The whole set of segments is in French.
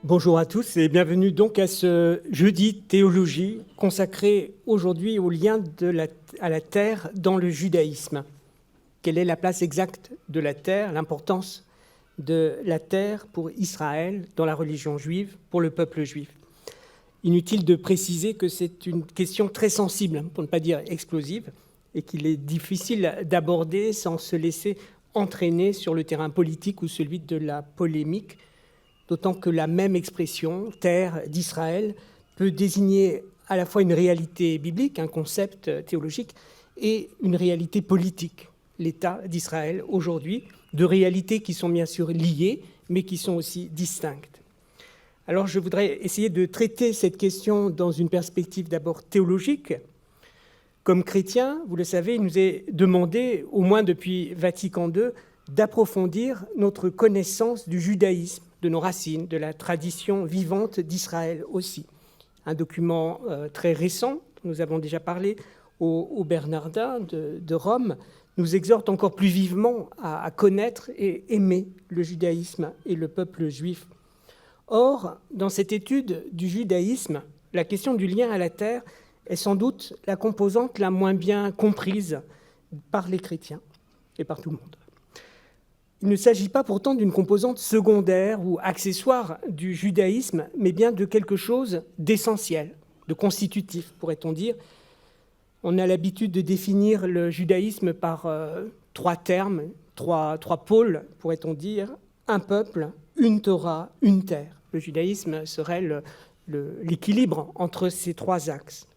Bonjour à tous et bienvenue donc à ce jeudi théologie consacré aujourd'hui au lien à la terre dans le judaïsme. Quelle est la place exacte de la terre, l'importance de la terre pour Israël dans la religion juive, pour le peuple juif? Inutile de préciser que c'est une question très sensible, pour ne pas dire explosive, et qu'il est difficile d'aborder sans se laisser entraîner sur le terrain politique ou celui de la polémique, d'autant que la même expression, terre d'Israël, peut désigner à la fois une réalité biblique, un concept théologique, et une réalité politique, l'État d'Israël aujourd'hui, deux réalités qui sont bien sûr liées, mais qui sont aussi distinctes. Alors je voudrais essayer de traiter cette question dans une perspective d'abord théologique. Comme chrétien, vous le savez, il nous est demandé, au moins depuis Vatican II, d'approfondir notre connaissance du judaïsme, de nos racines, de la tradition vivante d'Israël aussi. Un document très récent, nous avons déjà parlé au Bernardin de Rome, nous exhorte encore plus vivement à connaître et aimer le judaïsme et le peuple juif. Or, dans cette étude du judaïsme, la question du lien à la terre est sans doute la composante la moins bien comprise par les chrétiens et par tout le monde. Il ne s'agit pas pourtant d'une composante secondaire ou accessoire du judaïsme, mais bien de quelque chose d'essentiel, de constitutif, pourrait-on dire. On a l'habitude de définir le judaïsme par trois termes, trois pôles, pourrait-on dire, un peuple, une Torah, une terre. Le judaïsme serait l'équilibre entre ces trois axes.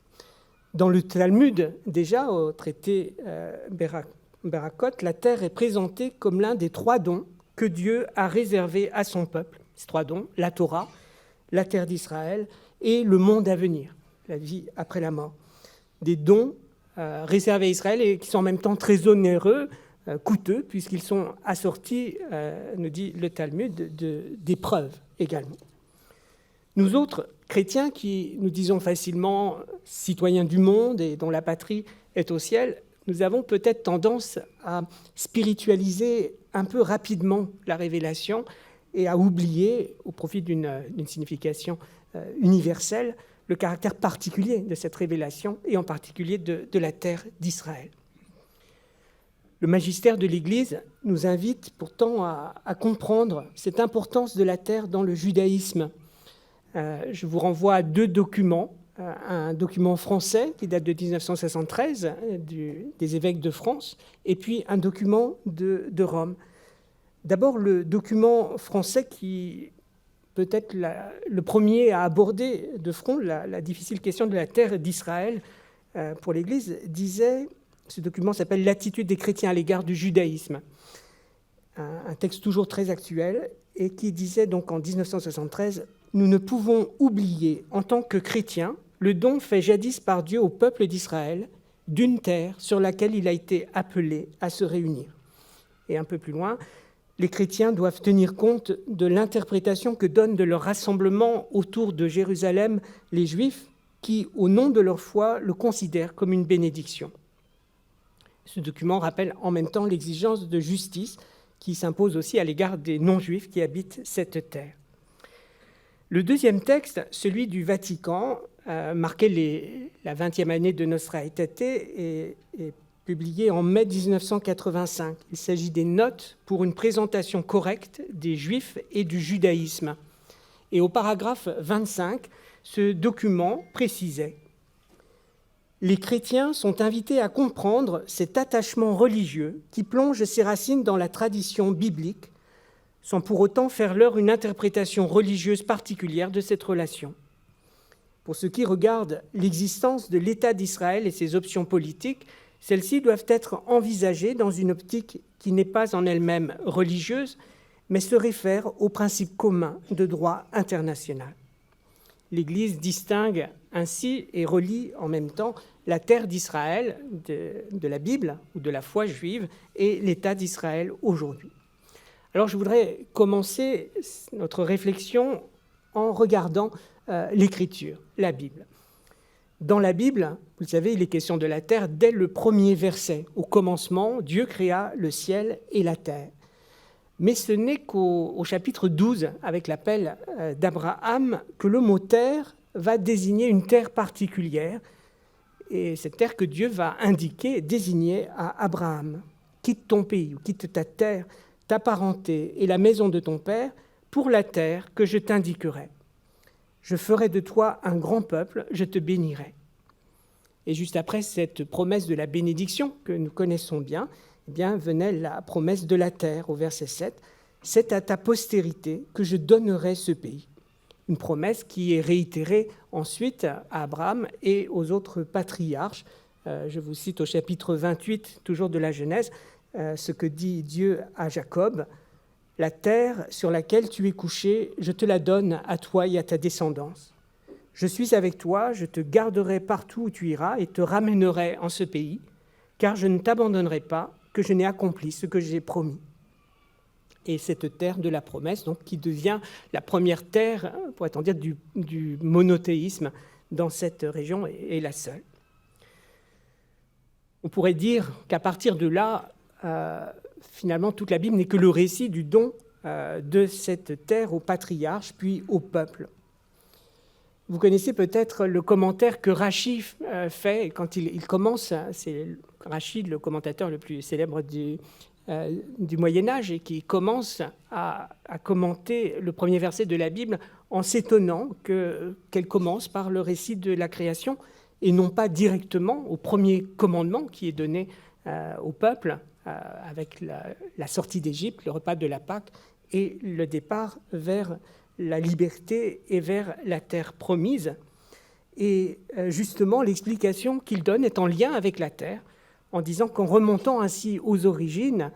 Dans le Talmud, déjà, au traité Berakot, la terre est présentée comme l'un des trois dons que Dieu a réservés à son peuple. Ces trois dons, la Torah, la terre d'Israël et le monde à venir, la vie après la mort. Des dons réservés à Israël et qui sont en même temps très onéreux, coûteux, puisqu'ils sont assortis, nous dit le Talmud, d'épreuves également. Nous autres chrétiens qui nous disons facilement citoyens du monde et dont la patrie est au ciel, nous avons peut-être tendance à spiritualiser un peu rapidement la révélation et à oublier, au profit d'une signification universelle, le caractère particulier de cette révélation et en particulier de la terre d'Israël. Le magistère de l'Église nous invite pourtant à comprendre cette importance de la terre dans le judaïsme. Je vous renvoie à deux documents. Un document français qui date de 1973, des évêques de France, et puis un document de Rome. D'abord, le document français qui peut-être le premier à aborder de front la difficile question de la terre d'Israël pour l'Église, disait, ce document s'appelle « L'attitude des chrétiens à l'égard du judaïsme », un texte toujours très actuel, et qui disait donc en 1973 « Nous ne pouvons oublier en tant que chrétiens le don fait jadis par Dieu au peuple d'Israël d'une terre sur laquelle il a été appelé à se réunir. » Et un peu plus loin, les chrétiens doivent tenir compte de l'interprétation que donnent de leur rassemblement autour de Jérusalem les Juifs qui, au nom de leur foi, le considèrent comme une bénédiction. Ce document rappelle en même temps l'exigence de justice qui s'impose aussi à l'égard des non-juifs qui habitent cette terre. Le deuxième texte, celui du Vatican, marquait la 20e année de Nostra Aetate et publié en mai 1985. Il s'agit des notes pour une présentation correcte des Juifs et du judaïsme. Et au paragraphe 25, ce document précisait « Les chrétiens sont invités à comprendre cet attachement religieux qui plonge ses racines dans la tradition biblique, sans pour autant faire leur une interprétation religieuse particulière de cette relation. Pour ce qui regarde l'existence de l'État d'Israël et ses options politiques, celles-ci doivent être envisagées dans une optique qui n'est pas en elle-même religieuse, mais se réfère aux principes communs de droit international. L'Église distingue ainsi et relie en même temps la terre d'Israël de la Bible ou de la foi juive et l'État d'Israël aujourd'hui. Alors je voudrais commencer notre réflexion en regardant l'Écriture, la Bible. Dans la Bible, vous le savez, il est question de la terre dès le premier verset. Au commencement, Dieu créa le ciel et la terre. Mais ce n'est qu'au chapitre 12, avec l'appel d'Abraham, que le mot terre va désigner une terre particulière. Et cette terre que Dieu va indiquer, désigner à Abraham. Quitte ton pays, ou quitte ta terre, ta parenté et la maison de ton père pour la terre que je t'indiquerai. Je ferai de toi un grand peuple, je te bénirai. Et juste après cette promesse de la bénédiction que nous connaissons bien, eh bien venait la promesse de la terre au verset 7. C'est à ta postérité que je donnerai ce pays. Une promesse qui est réitérée ensuite à Abraham et aux autres patriarches. Je vous cite au chapitre 28, toujours de la Genèse, ce que dit Dieu à Jacob. « La terre sur laquelle tu es couché, je te la donne à toi et à ta descendance. Je suis avec toi, je te garderai partout où tu iras et te ramènerai en ce pays, car je ne t'abandonnerai pas, que je n'ai accompli ce que j'ai promis. » Et cette terre de la promesse, donc, qui devient la première terre, pourrait-on dire, du monothéisme dans cette région, est la seule. On pourrait dire qu'à partir de là, finalement, toute la Bible n'est que le récit du don de cette terre aux patriarches, puis au peuple. Vous connaissez peut-être le commentaire que Rachi fait quand il commence, c'est Rachi, le commentateur le plus célèbre du Moyen-Âge, et qui commence à commenter le premier verset de la Bible en s'étonnant qu'elle commence par le récit de la création et non pas directement au premier commandement qui est donné au peuple avec la sortie d'Égypte, le repas de la Pâque et le départ vers la liberté et vers la terre promise. Et justement, l'explication qu'il donne est en lien avec la terre, en disant qu'en remontant ainsi aux origines,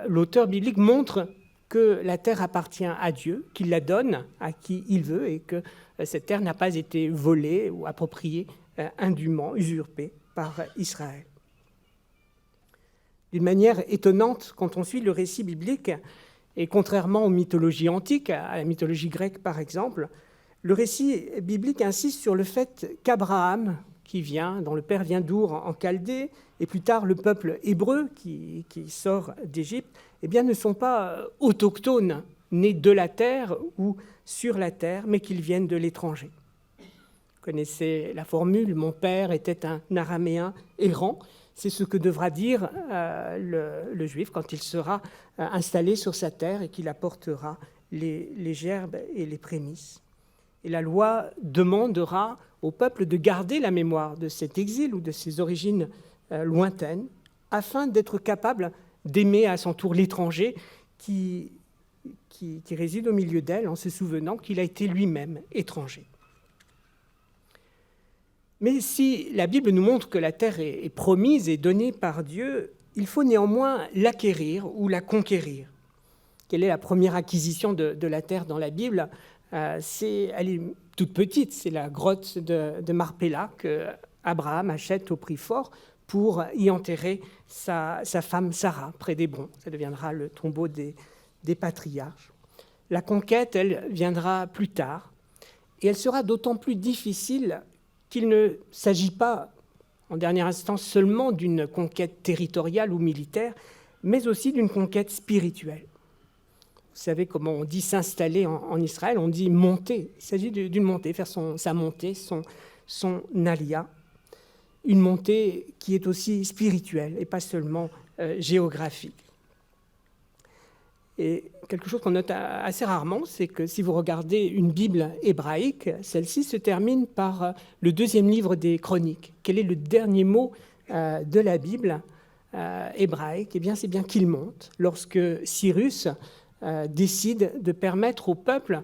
l'auteur biblique montre que la terre appartient à Dieu, qu'il la donne à qui il veut, et que cette terre n'a pas été volée ou appropriée indûment, usurpée par Israël. D'une manière étonnante, quand on suit le récit biblique, et contrairement aux mythologies antiques, à la mythologie grecque par exemple, le récit biblique insiste sur le fait qu'Abraham, dont le père vient d'Our en Chaldée, et plus tard le peuple hébreu qui sort d'Égypte, eh bien, ne sont pas autochtones, nés de la terre ou sur la terre, mais qu'ils viennent de l'étranger. Vous connaissez la formule « Mon père était un araméen errant ». C'est ce que devra dire le juif quand il sera installé sur sa terre et qu'il apportera les gerbes et les prémices. Et la loi demandera au peuple de garder la mémoire de cet exil ou de ses origines lointaines, afin d'être capable d'aimer à son tour l'étranger qui réside au milieu d'elle, en se souvenant qu'il a été lui-même étranger. Mais si la Bible nous montre que la terre est promise et donnée par Dieu, il faut néanmoins l'acquérir ou la conquérir. Quelle est la première acquisition de la terre dans la Bible ? Elle est toute petite, c'est la grotte de Marpella que Abraham achète au prix fort pour y enterrer sa femme Sarah, près d'Hébron. Ça deviendra le tombeau des patriarches. La conquête, elle, viendra plus tard, et elle sera d'autant plus difficile qu'il ne s'agit pas, en dernière instance, seulement d'une conquête territoriale ou militaire, mais aussi d'une conquête spirituelle. Vous savez comment on dit s'installer en Israël, on dit monter. Il s'agit d'une montée, faire sa montée, son alia. Une montée qui est aussi spirituelle et pas seulement géographique. Et quelque chose qu'on note assez rarement, c'est que si vous regardez une Bible hébraïque, celle-ci se termine par le deuxième livre des Chroniques. Quel est le dernier mot de la Bible hébraïque ? Eh bien, c'est bien qu'il monte. Lorsque Cyrus décide de permettre au peuple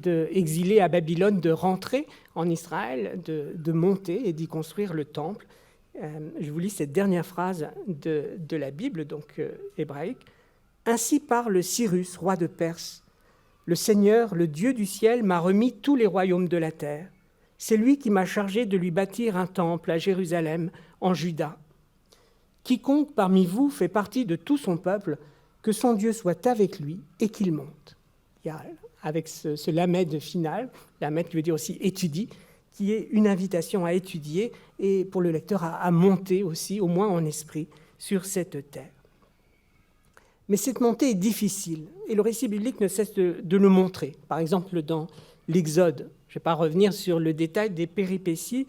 exilé à Babylone de rentrer en Israël, de monter et d'y construire le temple. Je vous lis cette dernière phrase de la Bible, donc hébraïque. « Ainsi parle Cyrus, roi de Perse. Le Seigneur, le Dieu du ciel, m'a remis tous les royaumes de la terre. C'est lui qui m'a chargé de lui bâtir un temple à Jérusalem, en Juda. Quiconque parmi vous fait partie de tout son peuple, que son Dieu soit avec lui et qu'il monte. » Il y a, avec ce lamed final, lamed qui veut dire aussi étudie, qui est une invitation à étudier et pour le lecteur à monter aussi, au moins en esprit, sur cette terre. Mais cette montée est difficile et le récit biblique ne cesse de le montrer. Par exemple, dans l'Exode, je ne vais pas revenir sur le détail des péripéties,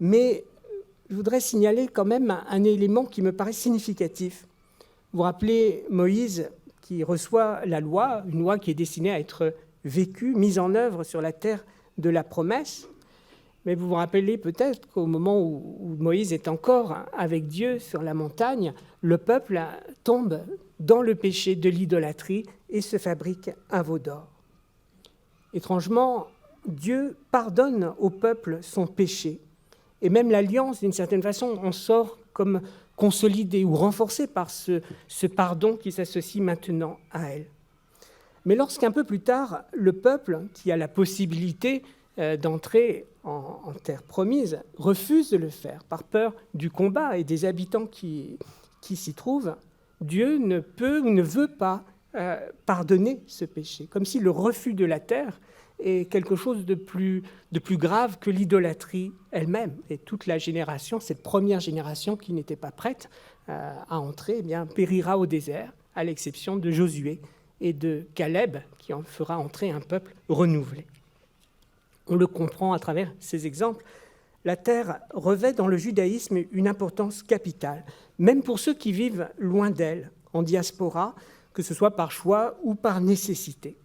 mais je voudrais signaler quand même un élément qui me paraît significatif. Vous vous rappelez Moïse qui reçoit la loi, une loi qui est destinée à être vécue, mise en œuvre sur la terre de la promesse. Mais vous vous rappelez peut-être qu'au moment où Moïse est encore avec Dieu sur la montagne, le peuple tombe dans le péché de l'idolâtrie et se fabrique un veau d'or. Étrangement, Dieu pardonne au peuple son péché. Et même l'alliance, d'une certaine façon, en sort comme consolidée ou renforcée par ce pardon qui s'associe maintenant à elle. Mais lorsqu'un peu plus tard, le peuple, qui a la possibilité d'entrer en terre promise, refuse de le faire par peur du combat et des habitants qui s'y trouvent, Dieu ne peut ou ne veut pas pardonner ce péché, comme si le refus de la terre est quelque chose de plus grave que l'idolâtrie elle-même. Et toute la génération, cette première génération qui n'était pas prête à entrer, eh bien, périra au désert, à l'exception de Josué et de Caleb, qui en fera entrer un peuple renouvelé. On le comprend à travers ces exemples. La terre revêt dans le judaïsme une importance capitale, même pour ceux qui vivent loin d'elle, en diaspora, que ce soit par choix ou par nécessité.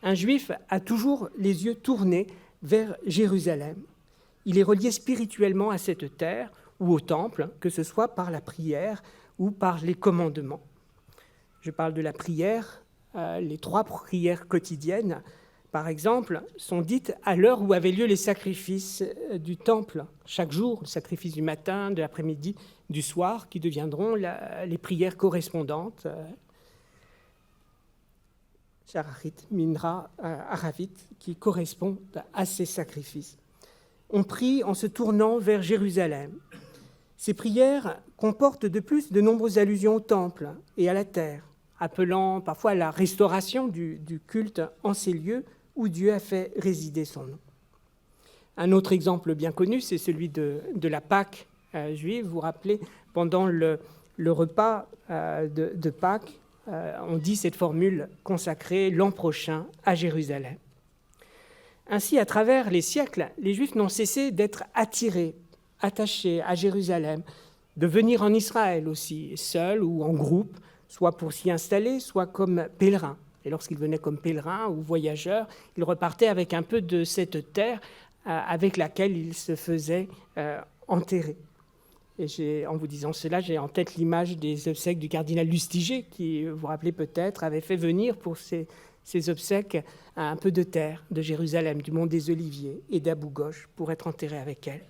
Un juif a toujours les yeux tournés vers Jérusalem. Il est relié spirituellement à cette terre ou au temple, que ce soit par la prière ou par les commandements. Je parle de la prière, les 3 prières quotidiennes, par exemple, sont dites à l'heure où avaient lieu les sacrifices du temple, chaque jour, le sacrifice du matin, de l'après-midi, du soir, qui deviendront les prières correspondantes, Shararit, Minra, Aravit, qui correspondent à ces sacrifices. On prie en se tournant vers Jérusalem. Ces prières comportent de plus de nombreuses allusions au temple et à la terre, appelant parfois à la restauration du culte en ces lieux où Dieu a fait résider son nom. Un autre exemple bien connu, c'est celui de la Pâque juive. Vous vous rappelez, pendant le repas de Pâques, on dit cette formule consacrée l'an prochain à Jérusalem. Ainsi, à travers les siècles, les Juifs n'ont cessé d'être attirés, attachés à Jérusalem, de venir en Israël aussi, seuls ou en groupe, soit pour s'y installer, soit comme pèlerins. Et lorsqu'ils venaient comme pèlerins ou voyageurs, ils repartaient avec un peu de cette terre avec laquelle ils se faisaient enterrer. Et en vous disant cela, j'ai en tête l'image des obsèques du cardinal Lustiger, qui, vous vous rappelez peut-être, avait fait venir pour ces obsèques un peu de terre de Jérusalem, du mont des Oliviers et d'Abou Ghosh, pour être enterré avec elle.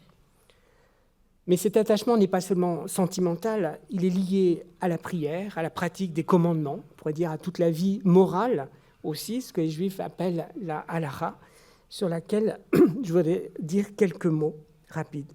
Mais cet attachement n'est pas seulement sentimental, il est lié à la prière, à la pratique des commandements, on pourrait dire à toute la vie morale aussi, ce que les Juifs appellent la halacha, sur laquelle je voudrais dire quelques mots rapides.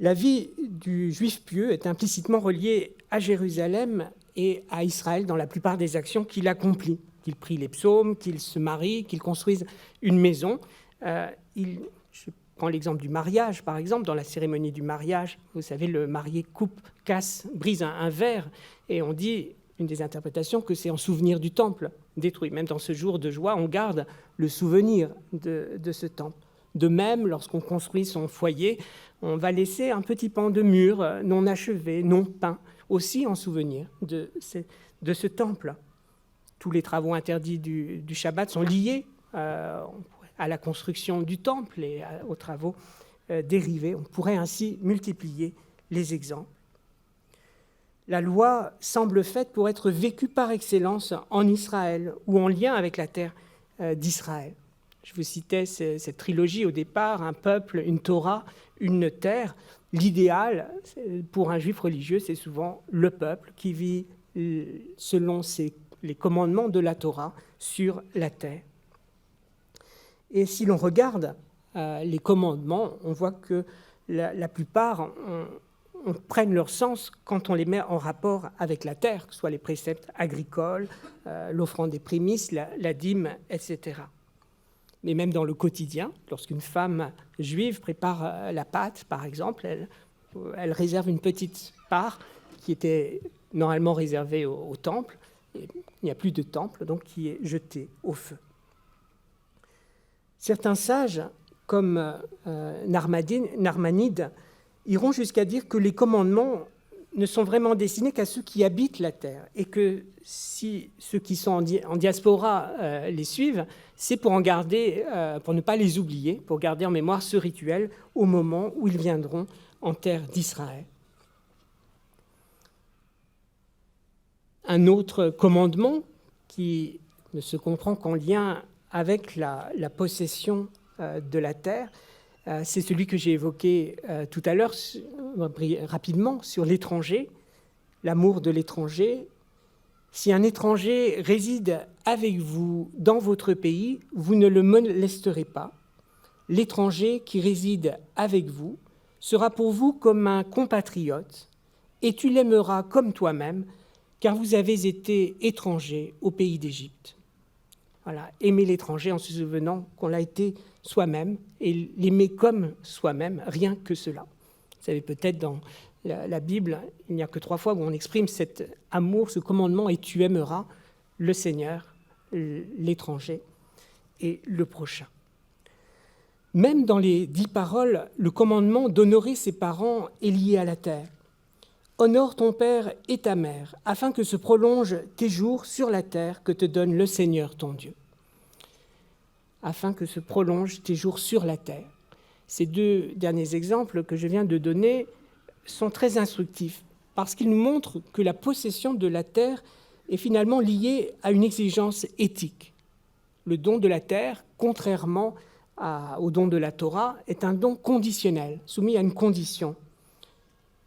La vie du Juif pieux est implicitement reliée à Jérusalem et à Israël dans la plupart des actions qu'il accomplit, qu'il prie les psaumes, qu'il se marie, qu'il construise une maison. Je prends l'exemple du mariage, par exemple. Dans la cérémonie du mariage, vous savez, le marié coupe, casse, brise un verre, et on dit, une des interprétations, que c'est en souvenir du temple détruit. Même dans ce jour de joie, on garde le souvenir de ce temple. De même, lorsqu'on construit son foyer, on va laisser un petit pan de mur non achevé, non peint, aussi en souvenir de ce temple. Tous les travaux interdits du Shabbat sont liés à la construction du temple et aux travaux dérivés. On pourrait ainsi multiplier les exemples. La loi semble faite pour être vécue par excellence en Israël ou en lien avec la terre d'Israël. Je vous citais cette trilogie au départ, un peuple, une Torah, une terre. L'idéal pour un juif religieux, c'est souvent le peuple qui vit selon les commandements de la Torah sur la terre. Et si l'on regarde les commandements, on voit que la plupart prennent leur sens quand on les met en rapport avec la terre, que ce soit les préceptes agricoles, l'offrande des prémices, la dîme, etc. mais même dans le quotidien. Lorsqu'une femme juive prépare la pâte, par exemple, elle réserve une petite part qui était normalement réservée au temple. Et il n'y a plus de temple, donc qui est jetée au feu. Certains sages, comme Narmanide, iront jusqu'à dire que les commandements ne sont vraiment destinés qu'à ceux qui habitent la terre, et que si ceux qui sont en diaspora les suivent, c'est pour en garder, pour ne pas les oublier, pour garder en mémoire ce rituel au moment où ils viendront en terre d'Israël. Un autre commandement qui ne se comprend qu'en lien avec la possession de la terre, c'est celui que j'ai évoqué tout à l'heure rapidement sur l'étranger, l'amour de l'étranger. Si un étranger réside avec vous dans votre pays, vous ne le molesterez pas. L'étranger qui réside avec vous sera pour vous comme un compatriote, et tu l'aimeras comme toi-même, car vous avez été étranger au pays d'Égypte. Voilà, aimer l'étranger en se souvenant qu'on l'a été soi-même, et l'aimer comme soi-même, rien que cela. Vous savez, peut-être dans la Bible, il n'y a que 3 fois où on exprime cet amour, ce commandement, et tu aimeras le Seigneur, l'étranger et le prochain. Même dans les 10 paroles, le commandement d'honorer ses parents est lié à la terre. Honore ton père et ta mère, afin que se prolongent tes jours sur la terre que te donne le Seigneur ton Dieu. Afin que se prolongent tes jours sur la terre. Ces 2 derniers exemples que je viens de donner sont très instructifs, parce qu'ils nous montrent que la possession de la terre est finalement liée à une exigence éthique. Le don de la terre, contrairement au don de la Torah, est un don conditionnel, soumis à une condition.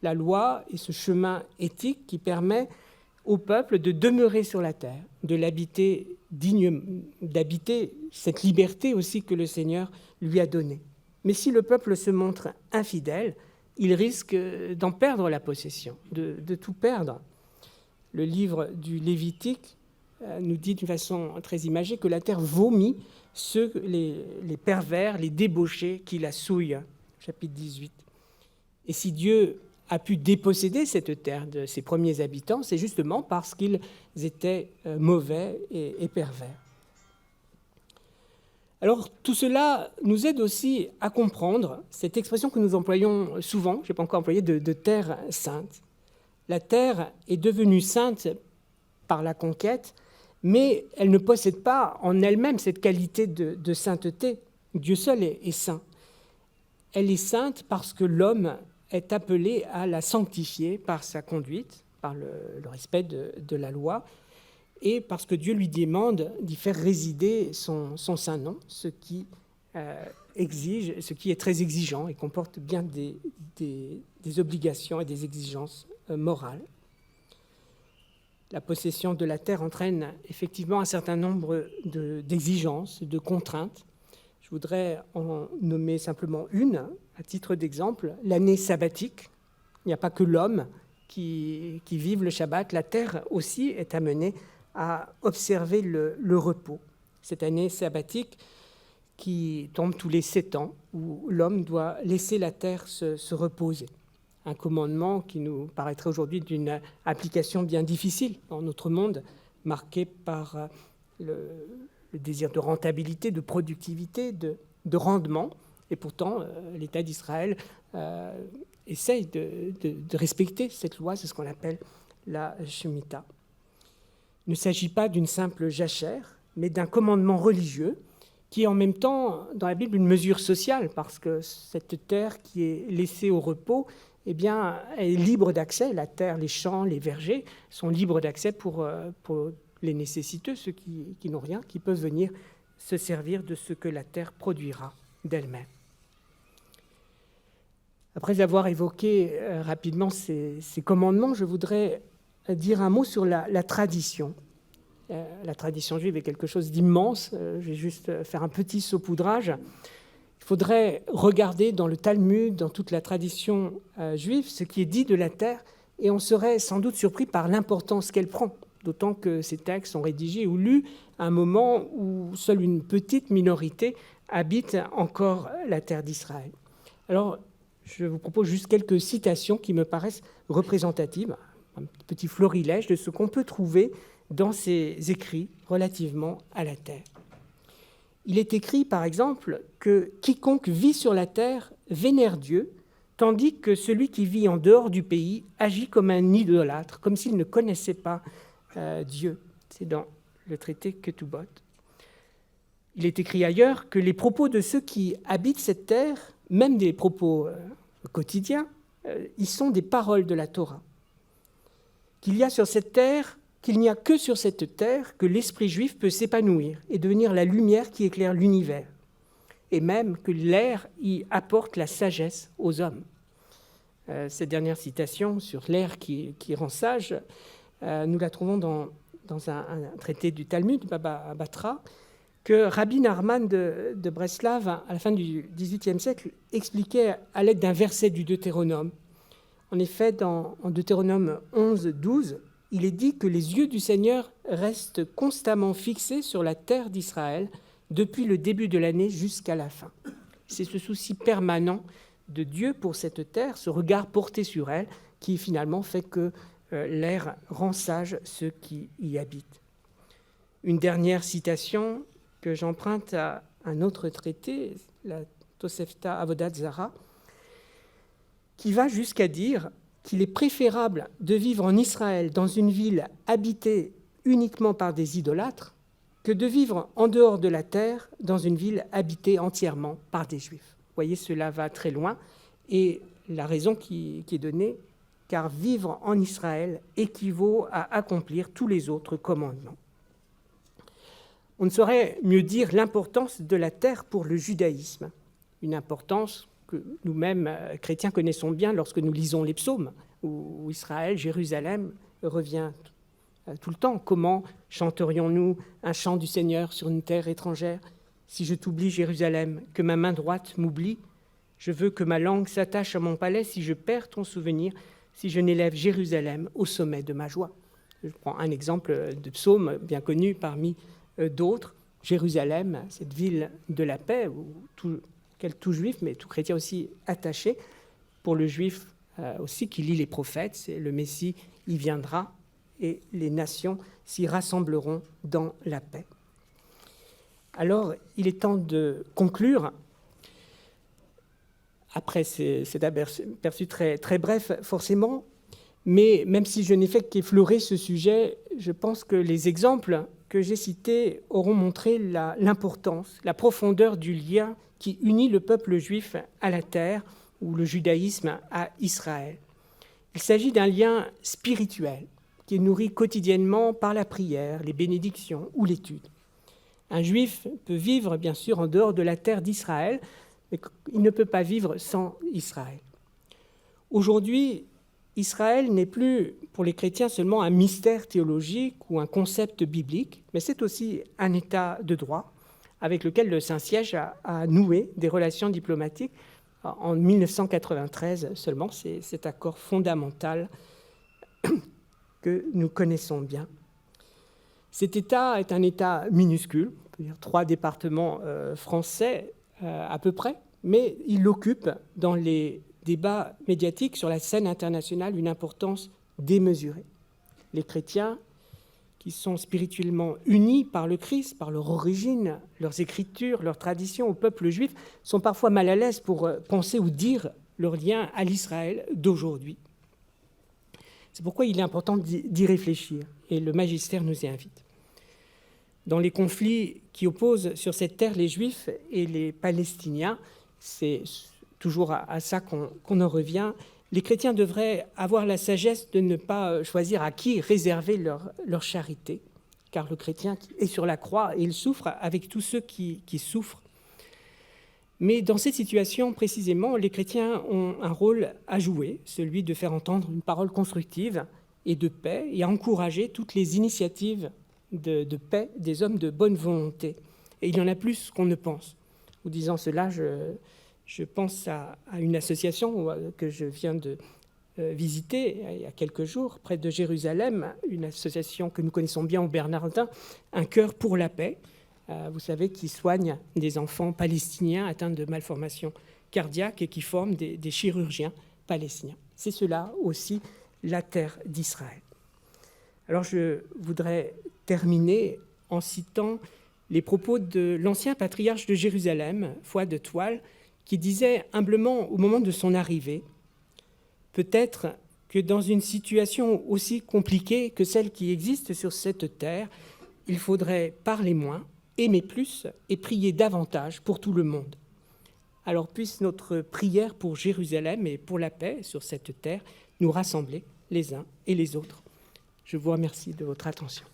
La loi est ce chemin éthique qui permet au peuple de demeurer sur la terre, de l'habiter dignement, d'habiter cette liberté aussi que le Seigneur lui a donnée. Mais si le peuple se montre infidèle, il risque d'en perdre la possession, de tout perdre. Le livre du Lévitique nous dit d'une façon très imagée que la terre vomit les pervers, les débauchés qui la souillent, chapitre 18. Et si Dieu a pu déposséder cette terre de ses premiers habitants, c'est justement parce qu'ils étaient mauvais et pervers. Alors, tout cela nous aide aussi à comprendre cette expression que nous employons souvent, je n'ai pas encore employé, de terre sainte. La terre est devenue sainte par la conquête, mais elle ne possède pas en elle-même cette qualité de sainteté. Dieu seul est saint. Elle est sainte parce que l'homme est appelé à la sanctifier par sa conduite, par le respect de la loi, et parce que Dieu lui demande d'y faire résider son saint nom, ce qui est très exigeant et comporte bien des obligations et des exigences morales. La possession de la terre entraîne effectivement un certain nombre d'exigences, de contraintes. Je voudrais en nommer simplement une, à titre d'exemple, l'année sabbatique. Il n'y a pas que l'homme qui vive le Shabbat, la terre aussi est amenée à observer le repos. Cette année sabbatique qui tombe tous les 7 ans, où l'homme doit laisser la terre se reposer. Un commandement qui nous paraîtrait aujourd'hui d'une application bien difficile dans notre monde, marqué par le désir de rentabilité, de productivité, de rendement. Et pourtant, l'État d'Israël essaye de respecter cette loi, c'est ce qu'on appelle la Shemitah. Il ne s'agit pas d'une simple jachère, mais d'un commandement religieux qui est en même temps, dans la Bible, une mesure sociale, parce que cette terre qui est laissée au repos, eh bien, elle est libre d'accès. La terre, les champs, les vergers sont libres d'accès pour les nécessiteux, ceux qui n'ont rien, qui peuvent venir se servir de ce que la terre produira d'elle-même. Après avoir évoqué rapidement ces commandements, je voudrais dire un mot sur la tradition. La tradition juive est quelque chose d'immense. Je vais juste faire un petit saupoudrage. Il faudrait regarder dans le Talmud, dans toute la tradition juive, ce qui est dit de la terre, et on serait sans doute surpris par l'importance qu'elle prend d'autant que ces textes sont rédigés ou lus à un moment où seule une petite minorité habite encore la terre d'Israël. Alors, je vous propose juste quelques citations qui me paraissent représentatives, un petit florilège de ce qu'on peut trouver dans ces écrits relativement à la terre. Il est écrit, par exemple, que quiconque vit sur la terre vénère Dieu, tandis que celui qui vit en dehors du pays agit comme un idolâtre, comme s'il ne connaissait pas Dieu. C'est dans le traité Ketubot. Il est écrit ailleurs que les propos de ceux qui habitent cette terre, même des propos quotidiens, ils sont des paroles de la Torah. Qu'il n'y a que sur cette terre que l'esprit juif peut s'épanouir et devenir la lumière qui éclaire l'univers, et même que l'air y apporte la sagesse aux hommes. Cette dernière citation sur l'air qui rend sage, nous la trouvons dans un traité du Talmud, Baba Batra, que Rabbi Nachman de Breslav, à la fin du XVIIIe siècle, expliquait à l'aide d'un verset du Deutéronome. En effet, en Deutéronome 11, 12, il est dit que les yeux du Seigneur restent constamment fixés sur la terre d'Israël depuis le début de l'année jusqu'à la fin. C'est ce souci permanent de Dieu pour cette terre, ce regard porté sur elle, qui finalement fait que l'air rend sage ceux qui y habitent. Une dernière citation que j'emprunte à un autre traité, la Tosefta Avodat Zara, qui va jusqu'à dire qu'il est préférable de vivre en Israël dans une ville habitée uniquement par des idolâtres que de vivre en dehors de la terre dans une ville habitée entièrement par des juifs. Vous voyez, cela va très loin et la raison qui est donnée, car vivre en Israël équivaut à accomplir tous les autres commandements. On ne saurait mieux dire l'importance de la terre pour le judaïsme, une importance que nous-mêmes, chrétiens, connaissons bien lorsque nous lisons les psaumes, où Israël, Jérusalem revient tout le temps. Comment chanterions-nous un chant du Seigneur sur une terre étrangère ? Si je t'oublie, Jérusalem, que ma main droite m'oublie, je veux que ma langue s'attache à mon palais si je perds ton souvenir, si je n'élève Jérusalem au sommet de ma joie. Je prends un exemple de psaume bien connu parmi d'autres. Jérusalem, cette ville de la paix, où tout juif, mais tout chrétien aussi attaché, pour le juif aussi qui lit les prophètes, c'est le Messie, il viendra et les nations s'y rassembleront dans la paix. Alors, il est temps de conclure. Après cet aperçu très, très bref, forcément, mais même si je n'ai fait qu'effleurer ce sujet, je pense que les exemples que j'ai cités auront montré l'importance, la profondeur du lien qui unit le peuple juif à la terre ou le judaïsme à Israël. Il s'agit d'un lien spirituel qui est nourri quotidiennement par la prière, les bénédictions ou l'étude. Un juif peut vivre, bien sûr, en dehors de la terre d'Israël, mais il ne peut pas vivre sans Israël. Aujourd'hui, Israël n'est plus, pour les chrétiens, seulement un mystère théologique ou un concept biblique, mais c'est aussi un état de droit avec lequel le Saint-Siège a noué des relations diplomatiques en 1993 seulement. C'est cet accord fondamental que nous connaissons bien. Cet État est un État minuscule, on peut dire 3 départements français à peu près, mais il occupe dans les débats médiatiques sur la scène internationale une importance démesurée. Les chrétiens, qui sont spirituellement unis par le Christ, par leur origine, leurs écritures, leurs traditions au peuple juif, sont parfois mal à l'aise pour penser ou dire leur lien à l'Israël d'aujourd'hui. C'est pourquoi il est important d'y réfléchir, et le magistère nous y invite. Dans les conflits qui opposent sur cette terre les Juifs et les Palestiniens, c'est toujours à ça qu'on en revient, les chrétiens devraient avoir la sagesse de ne pas choisir à qui réserver leur charité, car le chrétien est sur la croix et il souffre avec tous ceux qui souffrent. Mais dans cette situation, précisément, les chrétiens ont un rôle à jouer, celui de faire entendre une parole constructive et de paix et à encourager toutes les initiatives de paix des hommes de bonne volonté. Et il y en a plus qu'on ne pense. En disant cela, je pense à une association que je viens de visité il y a quelques jours, près de Jérusalem, une association que nous connaissons bien au Bernardin, Un cœur pour la paix, vous savez, qui soigne des enfants palestiniens atteints de malformations cardiaques et qui forment des chirurgiens palestiniens. C'est cela aussi, la terre d'Israël. Alors je voudrais terminer en citant les propos de l'ancien patriarche de Jérusalem, Foi de Toile, qui disait humblement au moment de son arrivée: peut-être que dans une situation aussi compliquée que celle qui existe sur cette terre, il faudrait parler moins, aimer plus et prier davantage pour tout le monde. Alors puisse notre prière pour Jérusalem et pour la paix sur cette terre nous rassembler les uns et les autres. Je vous remercie de votre attention.